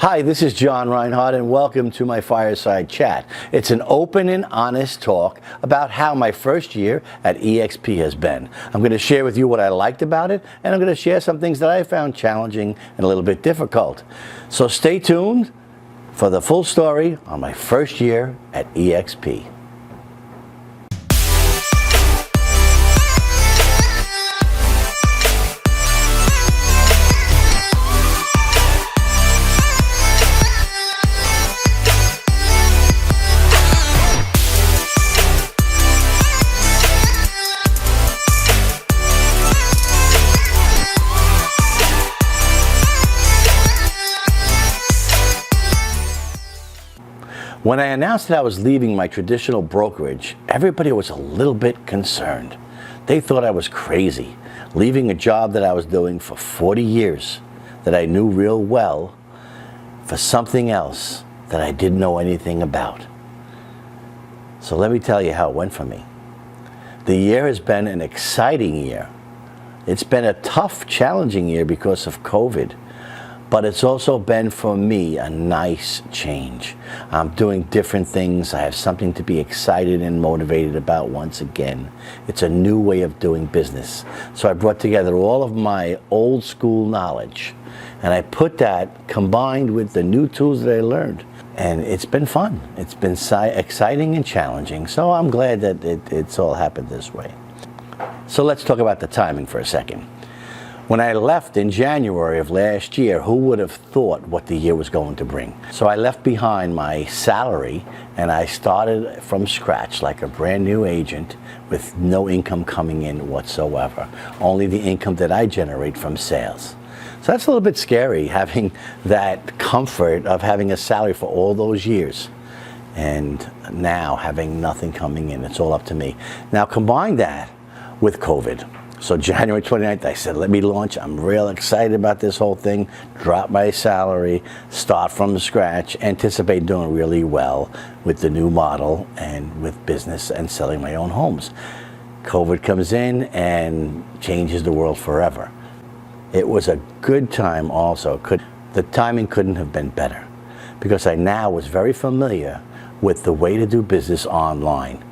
Hi, this is John Reinhardt and welcome to my Fireside Chat. It's an open and honest talk about how my first year at EXP has been. I'm going to share with you what I liked about it, and I'm going to share some things that I found challenging and a little bit difficult. So stay tuned for the full story on my first year at EXP. When I announced that I was leaving my traditional brokerage, everybody was a little bit concerned. They thought I was crazy, leaving a job that I was doing for 40 years, that I knew real well, for something else that I didn't know anything about. So let me tell you how it went for me. The year has been an exciting year. It's been a tough, challenging year because of COVID. But it's also been, for me, a nice change. I'm doing different things. I have something to be excited and motivated about once again. It's a new way of doing business. So I brought together all of my old school knowledge, and I put that combined with the new tools that I learned. And it's been fun. It's been exciting and challenging. So I'm glad that it's all happened this way. So let's talk about the timing for a second. When I left in January of last year, who would have thought what the year was going to bring? So I left behind my salary and I started from scratch like a brand new agent with no income coming in whatsoever, only the income that I generate from sales. So that's a little bit scary, having that comfort of having a salary for all those years and now having nothing coming in. It's all up to me. Now combine that with COVID. So January 29th, I said, let me launch. I'm real excited about this whole thing. Drop my salary, start from scratch, anticipate doing really well with the new model and with business and selling my own homes. COVID comes in and changes the world forever. It was a good time also. The timing couldn't have been better because I now was very familiar with the way to do business online.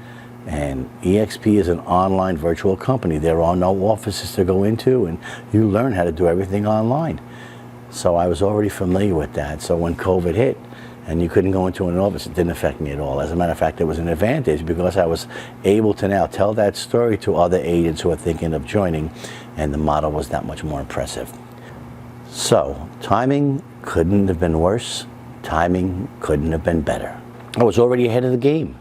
And EXP is an online virtual company. There are no offices to go into, and you learn how to do everything online. So I was already familiar with that. So when COVID hit and you couldn't go into an office, it didn't affect me at all. As a matter of fact, it was an advantage because I was able to now tell that story to other agents who are thinking of joining, and the model was that much more impressive. So timing couldn't have been worse. Timing couldn't have been better. I was already ahead of the game.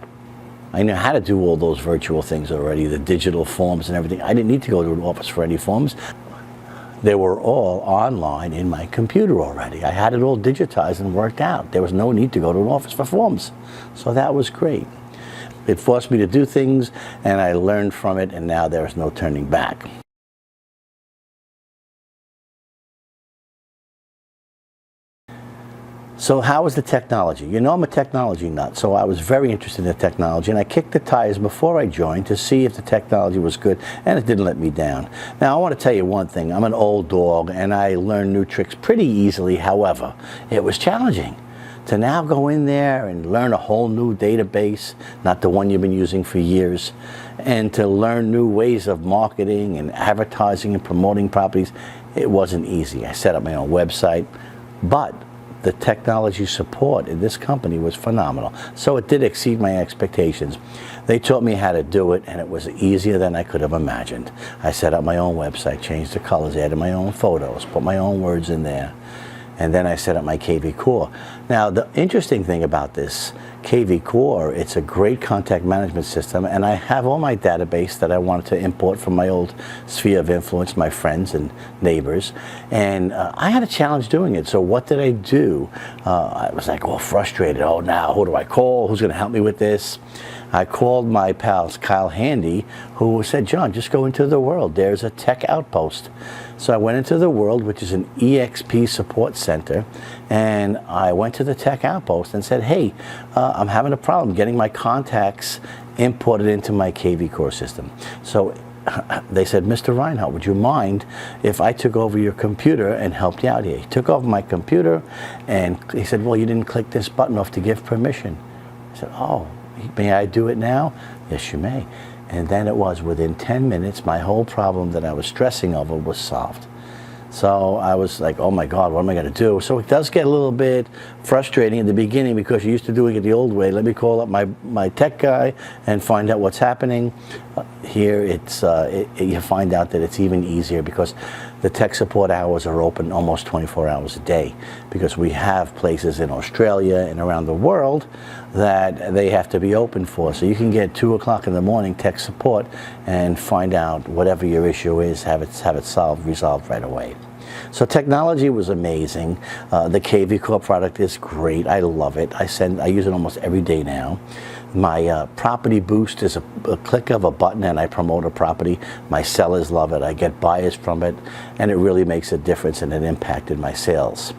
I knew how to do all those virtual things already, the digital forms and everything. I didn't need to go to an office for any forms. They were all online in my computer already. I had it all digitized and worked out. There was no need to go to an office for forms. So that was great. It forced me to do things, and I learned from it, and now there is no turning back. So how was the technology? You know I'm a technology nut, so I was very interested in the technology, and I kicked the tires before I joined to see if the technology was good, and it didn't let me down. Now I want to tell you one thing, I'm an old dog and I learn new tricks pretty easily. However, it was challenging to now go in there and learn a whole new database, not the one you've been using for years, and to learn new ways of marketing and advertising and promoting properties. It wasn't easy. I set up my own website, but the technology support in this company was phenomenal. So it did exceed my expectations. They taught me how to do it, and it was easier than I could have imagined. I set up my own website, changed the colors, added my own photos, put my own words in there, and then I set up my KV Core. Now, the interesting thing about this KV Core, it's a great contact management system, and I have all my database that I wanted to import from my old sphere of influence, my friends and neighbors, and I had a challenge doing it. So what did I do? I was like all frustrated. Oh, now who do I call? Who's going to help me with this? I called my pal Kyle Handy, who said, John, just go into the world. There's a tech outpost. So I went into the world, which is an EXP support center, and I went to the tech outpost and said, hey, I'm having a problem getting my contacts imported into my KV Core system. So they said, Mr. Reinhardt, would you mind if I took over your computer and helped you out here? He took over my computer, and he said, well, you didn't click this button off to give permission. I said, oh, may I do it now? Yes, you may. And then it was within 10 minutes, my whole problem that I was stressing over was solved. So I was like, oh my God, what am I going to do? So it does get a little bit frustrating in the beginning because you're used to doing it the old way. Let me call up my tech guy and find out what's happening. Here you find out that it's even easier because the tech support hours are open almost 24 hours a day, because we have places in Australia and around the world that they have to be open for. So you can get 2 o'clock in the morning tech support and find out whatever your issue is, have it resolved right away. So technology was amazing. The KV Core product is great. I love it. I use it almost every day now. My property boost is a click of a button and I promote a property. My sellers love it. I get buyers from it, and it really makes a difference and it impacted my sales.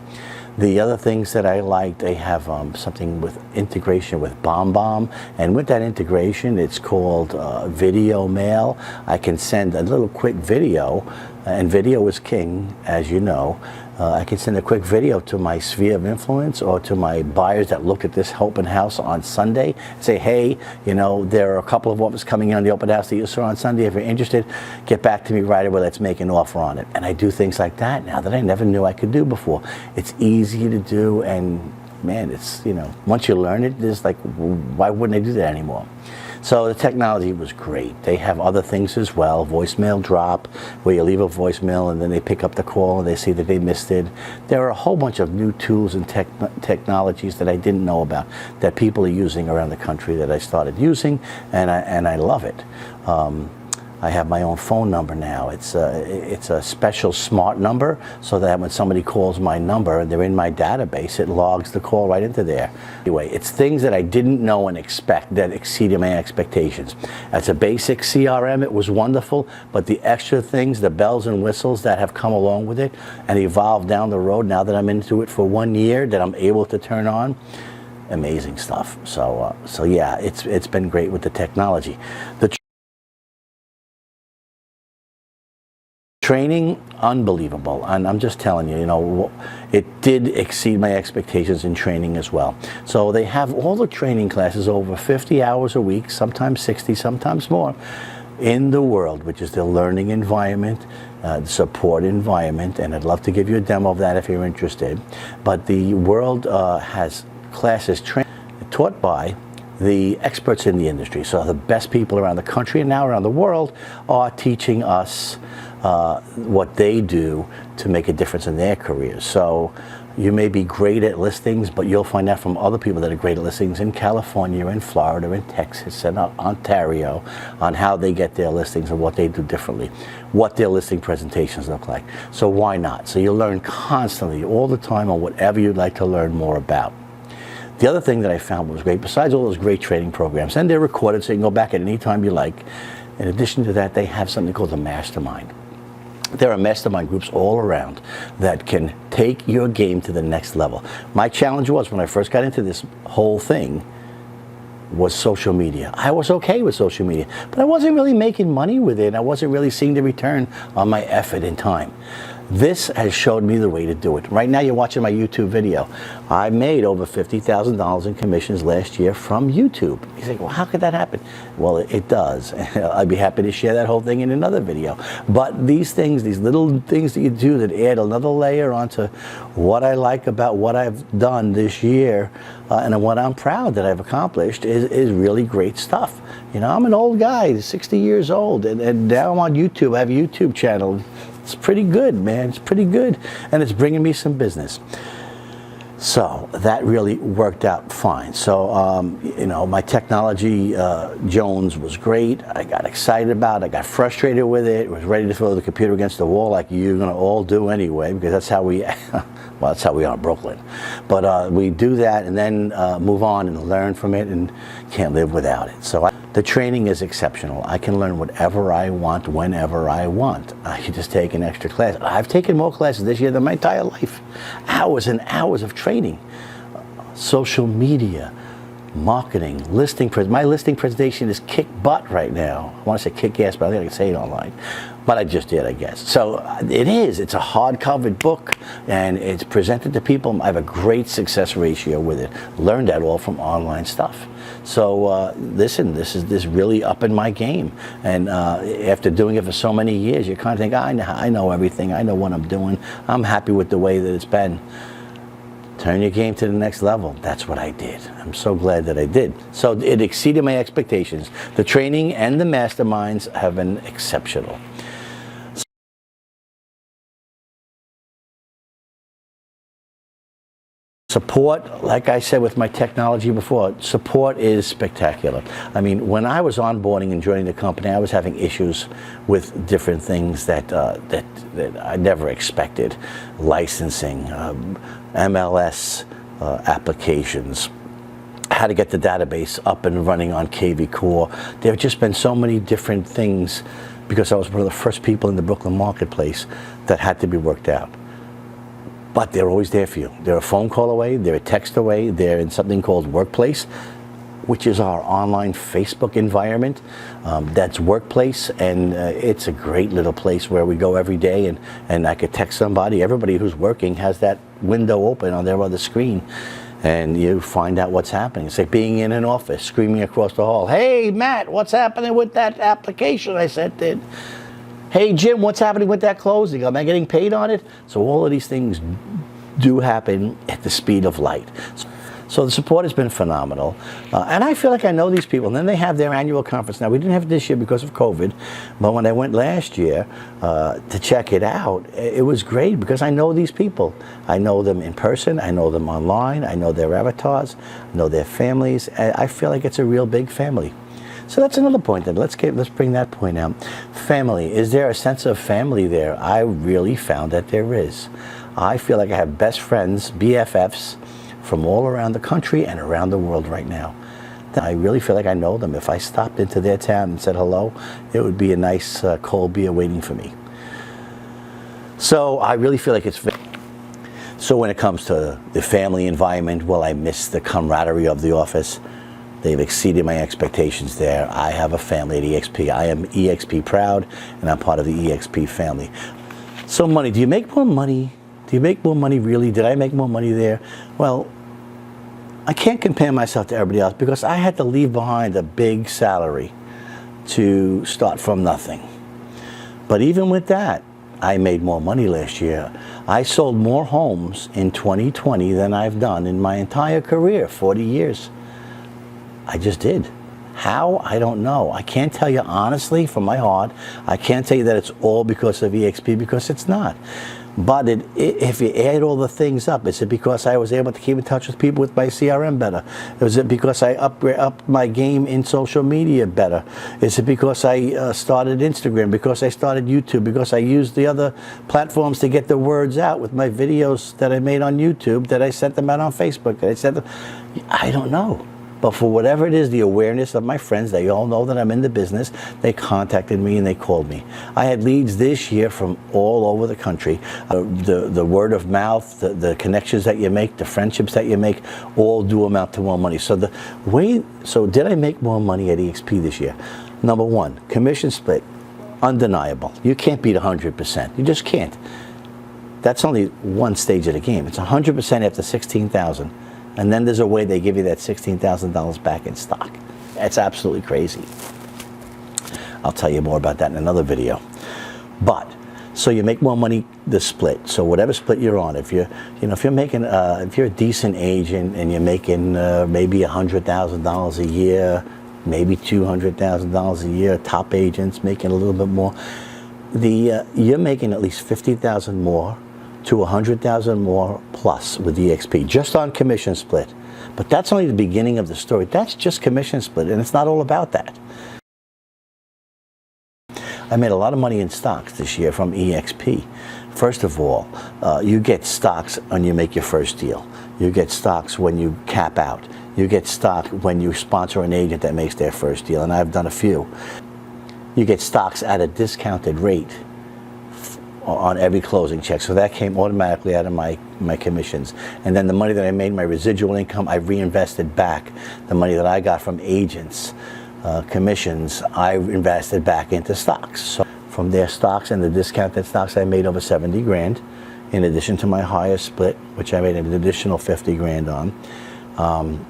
The other things that I like, they have something with integration with BombBomb, and with that integration, it's called video mail. I can send a little quick video, and video is king, as you know. I can send a quick video to my sphere of influence or to my buyers that look at this open house on Sunday. Say, hey, you know, there are a couple of offers coming in on the open house that you saw on Sunday. If you're interested, get back to me right away. Let's make an offer on it. And I do things like that now that I never knew I could do before. It's easy to do, and man, it's, you know, once you learn it, it's like, why wouldn't I do that anymore? So the technology was great. They have other things as well, voicemail drop, where you leave a voicemail and then they pick up the call and they see that they missed it. There are a whole bunch of new tools and technologies that I didn't know about that people are using around the country that I started using, and I love it. I have my own phone number now. It's a special smart number, so that when somebody calls my number and they're in my database, it logs the call right into there. Anyway, it's things that I didn't know and expect that exceeded my expectations. As a basic CRM, it was wonderful, but the extra things, the bells and whistles that have come along with it and evolved down the road now that I'm into it for 1 year, that I'm able to turn on, amazing stuff. So yeah, it's been great with the technology. The training, unbelievable, and I'm just telling you, you know, it did exceed my expectations in training as well. So they have all the training classes, over 50 hours a week, sometimes 60, sometimes more, in the world, which is the learning environment, the support environment, and I'd love to give you a demo of that if you're interested. But the world has classes taught by the experts in the industry. So the best people around the country and now around the world are teaching us what they do to make a difference in their careers. So you may be great at listings, but you'll find out from other people that are great at listings in California, in Florida, in Texas, and Ontario, on how they get their listings and what they do differently, what their listing presentations look like. So why not? So you learn constantly, all the time, on whatever you'd like to learn more about. The other thing that I found was great, besides all those great training programs, and they're recorded so you can go back at any time you like, in addition to that, they have something called the Mastermind. There are mastermind groups all around that can take your game to the next level. My challenge was, when I first got into this whole thing, was social media. I was okay with social media, but I wasn't really making money with it. I wasn't really seeing the return on my effort and time. This has showed me the way to do it. Right now you're watching my YouTube video. I made over $50,000 in commissions last year from YouTube. You think, well, how could that happen? Well, it does. I'd be happy to share that whole thing in another video. But these things, these little things that you do that add another layer onto what I like about what I've done this year, and what I'm proud that I've accomplished is really great stuff. You know, I'm an old guy, 60 years old, and now I'm on YouTube. I have a YouTube channel. It's pretty good, man. It's pretty good. And it's bringing me some business. So that really worked out fine. So, you know, my technology, Jones, was great. I got excited about it. I got frustrated with it. Was ready to throw the computer against the wall like you're going to all do anyway, because that's how we, well, that's how we are in Brooklyn. But we do that and then move on and learn from it, and can't live without it. So the training is exceptional. I can learn whatever I want, whenever I want. I can just take an extra class. I've taken more classes this year than my entire life. Hours and hours of training. Social media, marketing, my listing presentation is kick butt right now. I want to say kick ass, but I think I can say it online. But I just did, I guess. So it's a hard-covered book, and it's presented to people. I have a great success ratio with it. Learned that all from online stuff. So listen, this is really up in my game. And after doing it for so many years, you kind of think, I know everything. I know what I'm doing. I'm happy with the way that it's been. Turn your game to the next level. That's what I did. I'm so glad that I did. So it exceeded my expectations. The training and the masterminds have been exceptional. Support, like I said with my technology before, support is spectacular. I mean, when I was onboarding and joining the company, I was having issues with different things that I never expected. Licensing, MLS applications, how to get the database up and running on KV Core. There have just been so many different things because I was one of the first people in the Brooklyn marketplace that had to be worked out. But they're always there for you. They're a phone call away, they're a text away, they're in something called Workplace, which is our online Facebook environment. That's Workplace, and it's a great little place where we go every day, and I could text somebody. Everybody who's working has that window open on their other screen, and you find out what's happening. It's like being in an office, screaming across the hall, "Hey, Matt, what's happening with that application I sent in? Hey, Jim, what's happening with that closing? Am I getting paid on it?" So all of these things do happen at the speed of light. So the support has been phenomenal. And I feel like I know these people. And then they have their annual conference. Now, we didn't have it this year because of COVID. But when I went last year to check it out, it was great because I know these people. I know them in person. I know them online. I know their avatars. I know their families. I feel like it's a real big family. So that's another point then. Let's bring that point out. Family. Is there a sense of family there? I really found that there is. I feel like I have best friends, BFFs, from all around the country and around the world right now. I really feel like I know them. If I stopped into their town and said hello, it would be a nice cold beer waiting for me. So I really feel like it's... So when it comes to the family environment, will I miss the camaraderie of the office? They've exceeded my expectations there. I have a family at EXP. I am EXP proud, and I'm part of the EXP family. So money, do you make more money? Do you make more money really? Did I make more money there? Well, I can't compare myself to everybody else because I had to leave behind a big salary to start from nothing. But even with that, I made more money last year. I sold more homes in 2020 than I've done in my entire career, 40 years. I just did. How? I don't know. I can't tell you honestly from my heart. I can't tell you that it's all because of EXP, because it's not. But if you add all the things up, is it because I was able to keep in touch with people with my CRM better? Is it because I upped my game in social media better? Is it because I started Instagram, because I started YouTube, because I used the other platforms to get the words out with my videos that I made on YouTube, that I sent them out on Facebook, that I sent them? I don't know. But for whatever it is, the awareness of my friends, they all know that I'm in the business, they contacted me and they called me. I had leads this year from all over the country. The word of mouth, the connections that you make, the friendships that you make, all do amount to more money. So did I make more money at EXP this year? Number one, commission split, undeniable. You can't beat 100%. You just can't. That's only one stage of the game. It's 100% after 16,000. And then there's a way they give you that $16,000 back in stock. That's absolutely crazy. I'll tell you more about that in another video. But so you make more money the split. So whatever split you're on, if you're a decent agent and you're making maybe $100,000 a year, maybe $200,000 a year, top agents making a little bit more, you're making at least $50,000 more to $100,000 more plus with EXP, just on commission split. But that's only the beginning of the story. That's just commission split, and it's not all about that. I made a lot of money in stocks this year from EXP. First of all, you get stocks when you make your first deal. You get stocks when you cap out. You get stock when you sponsor an agent that makes their first deal, and I've done a few. You get stocks at a discounted rate on every closing check. So that came automatically out of my commissions. And then the money that I made, my residual income, I reinvested back. The money that I got from agents, commissions, I invested back into stocks. So from their stocks and the discounted stocks, I made over 70 grand, in addition to my higher split, which I made an additional 50 grand on.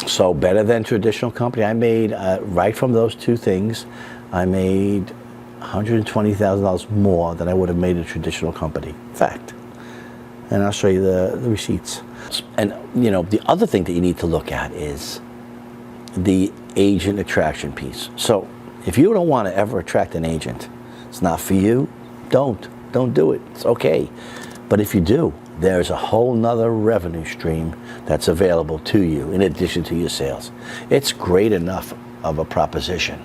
So better than traditional company. I made, right from those two things, I made $120,000 more than I would have made a traditional company. Fact. And I'll show you the receipts. And you know, the other thing that you need to look at is the agent attraction piece. So if you don't want to ever attract an agent, it's not for you, don't do it. It's okay. But if you do, there's a whole nother revenue stream that's available to you in addition to your sales. It's great enough of a proposition.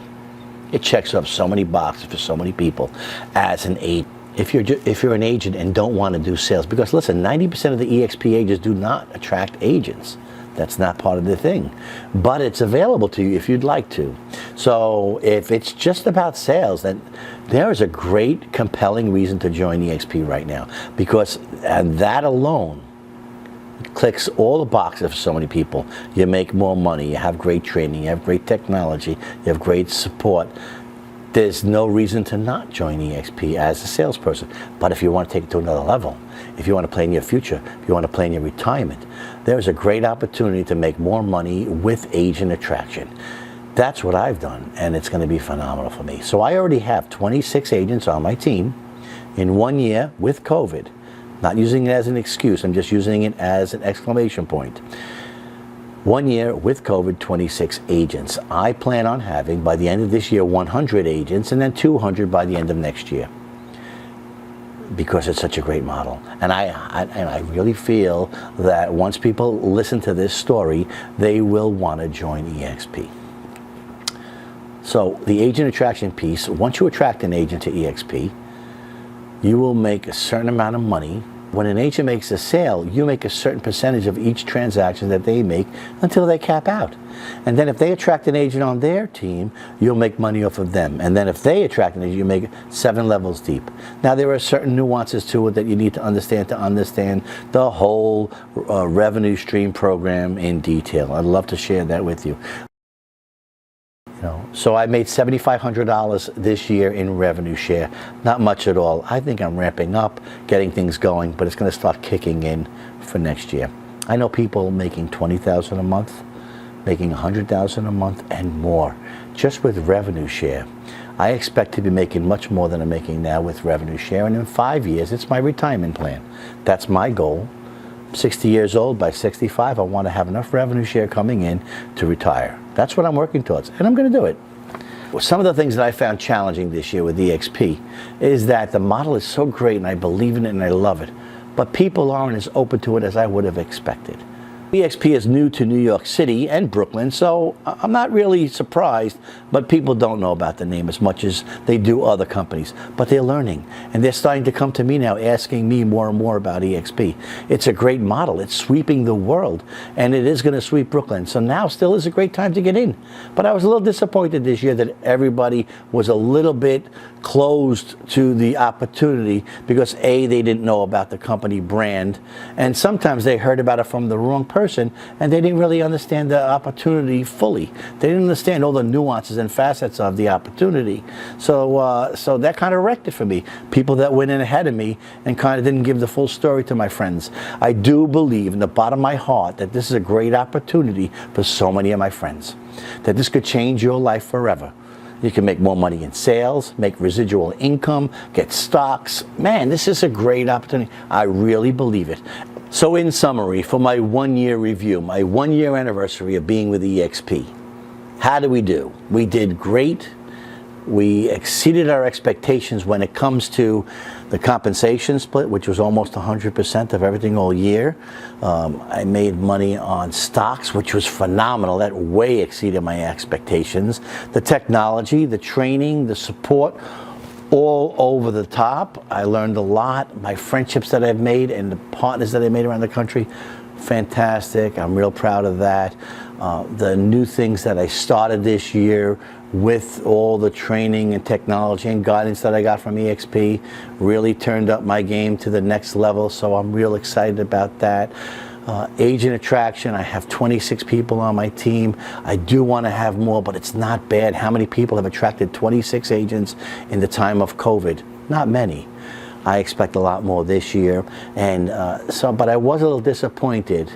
It checks up so many boxes for so many people as an agent. If you're an agent and don't want to do sales, because listen, 90% of the EXP agents do not attract agents. That's not part of the thing. But it's available to you if you'd like to. So if it's just about sales, then there is a great, compelling reason to join EXP right now. Because that alone clicks all the boxes for so many people. You make more money, you have great training, you have great technology, you have great support. There's no reason to not join EXP as a salesperson. But if you want to take it to another level, if you want to play in your future, if you want to play in your retirement, there's a great opportunity to make more money with agent attraction. That's what I've done, and it's going to be phenomenal for me. So I already have 26 agents on my team in 1 year with COVID. Not using it as an excuse, I'm just using it as an exclamation point. 1 year with COVID, 26 agents. I plan on having, by the end of this year, 100 agents, and then 200 by the end of next year. Because it's such a great model. And I really feel that once people listen to this story, they will want to join EXP. So the agent attraction piece, once you attract an agent to EXP, you will make a certain amount of money. When an agent makes a sale, you make a certain percentage of each transaction that they make until they cap out. And then if they attract an agent on their team, you'll make money off of them. And then if they attract an agent, you make 7 levels deep. Now there are certain nuances to it that you need to understand the whole revenue stream program in detail. I'd love to share that with you. So I made $7,500 this year in revenue share. Not much at all. I think I'm ramping up, getting things going, but it's going to start kicking in for next year. I know people making $20,000 a month, making $100,000 a month, and more, just with revenue share. I expect to be making much more than I'm making now with revenue share, and in 5 years, it's my retirement plan. That's my goal. 60 years old, by 65, I want to have enough revenue share coming in to retire. That's what I'm working towards, and I'm going to do it. Some of the things that I found challenging this year with EXP is that the model is so great, and I believe in it, and I love it, but people aren't as open to it as I would have expected. EXP is new to New York City and Brooklyn, so I'm not really surprised, but people don't know about the name as much as they do other companies. But they're learning, and they're starting to come to me now asking me more and more about EXP. It's a great model. It's sweeping the world, and it is going to sweep Brooklyn. So now still is a great time to get in. But I was a little disappointed this year that everybody was a little bit closed to the opportunity because A, they didn't know about the company brand, and sometimes they heard about it from the wrong person, and they didn't really understand the opportunity fully. They didn't understand all the nuances and facets of the opportunity. So that kind of wrecked it for me. People that went in ahead of me and kind of didn't give the full story to my friends. I do believe in the bottom of my heart that this is a great opportunity for so many of my friends, that this could change your life forever. You can make more money in sales, make residual income, get stocks. Man, this is a great opportunity. I really believe it. So in summary, for my 1 year review, my 1 year anniversary of being with EXP, how did we do? We did great. We exceeded our expectations when it comes to the compensation split, which was almost 100% of everything all year. I made money on stocks, which was phenomenal. That way exceeded my expectations. The technology, the training, the support, all over the top. I learned a lot. My friendships that I've made and the partners that I made around the country, fantastic. I'm real proud of that. The new things that I started this year with all the training and technology and guidance that I got from EXP really turned up my game to the next level, so I'm real excited about that. Agent attraction, I have 26 people on my team. I do want to have more, but it's not bad. How many people have attracted 26 agents in the time of COVID? Not many. I expect a lot more this year. And but I was a little disappointed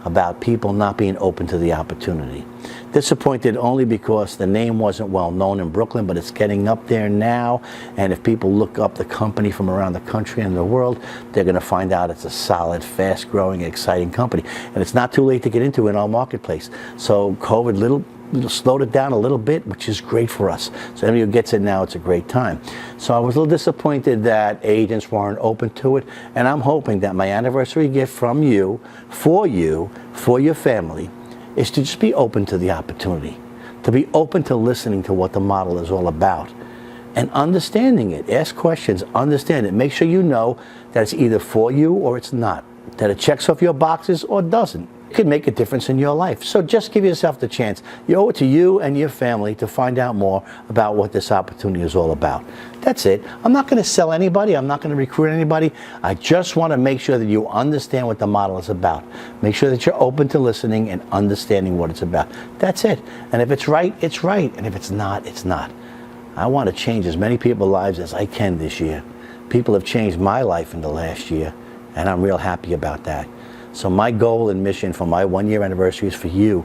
about people not being open to the opportunity. Disappointed only because the name wasn't well known in Brooklyn, but it's getting up there now. And if people look up the company from around the country and the world, they're going to find out it's a solid, fast-growing, exciting company. And it's not too late to get into in our marketplace. So COVID slowed it down a little bit, which is great for us. So anybody who gets it now, it's a great time. So I was a little disappointed that agents weren't open to it, and I'm hoping that my anniversary gift from you, for your family, is to just be open to the opportunity, to be open to listening to what the model is all about, and understanding it. Ask questions, understand it. Make sure you know that it's either for you or it's not, that it checks off your boxes or doesn't. It could make a difference in your life. So just give yourself the chance. You owe it to you and your family to find out more about what this opportunity is all about. That's it. I'm not going to sell anybody. I'm not going to recruit anybody. I just want to make sure that you understand what the model is about. Make sure that you're open to listening and understanding what it's about. That's it. And if it's right, it's right. And if it's not, it's not. I want to change as many people's lives as I can this year. People have changed my life in the last year, and I'm real happy about that. So my goal and mission for my 1-year anniversary is for you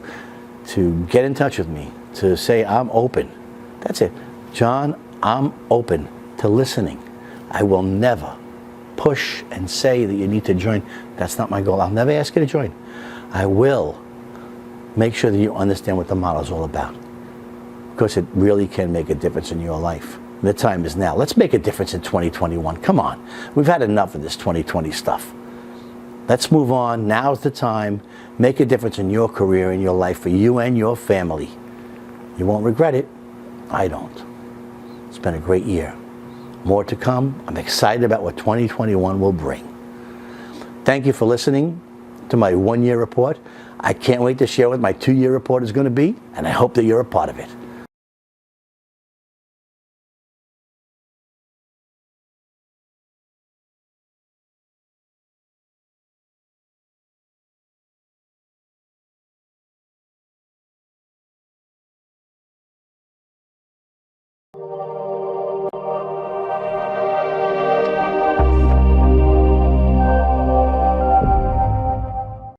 to get in touch with me, to say, I'm open. That's it. John, I'm open to listening. I will never push and say that you need to join. That's not my goal. I'll never ask you to join. I will make sure that you understand what the model is all about, because it really can make a difference in your life. The time is now. Let's make a difference in 2021. Come on. We've had enough of this 2020 stuff. Let's move on. Now's the time. Make a difference in your career, in your life, for you and your family. You won't regret it. I don't. It's been a great year. More to come. I'm excited about what 2021 will bring. Thank you for listening to my 1-year report. I can't wait to share what my 2-year report is going to be, and I hope that you're a part of it.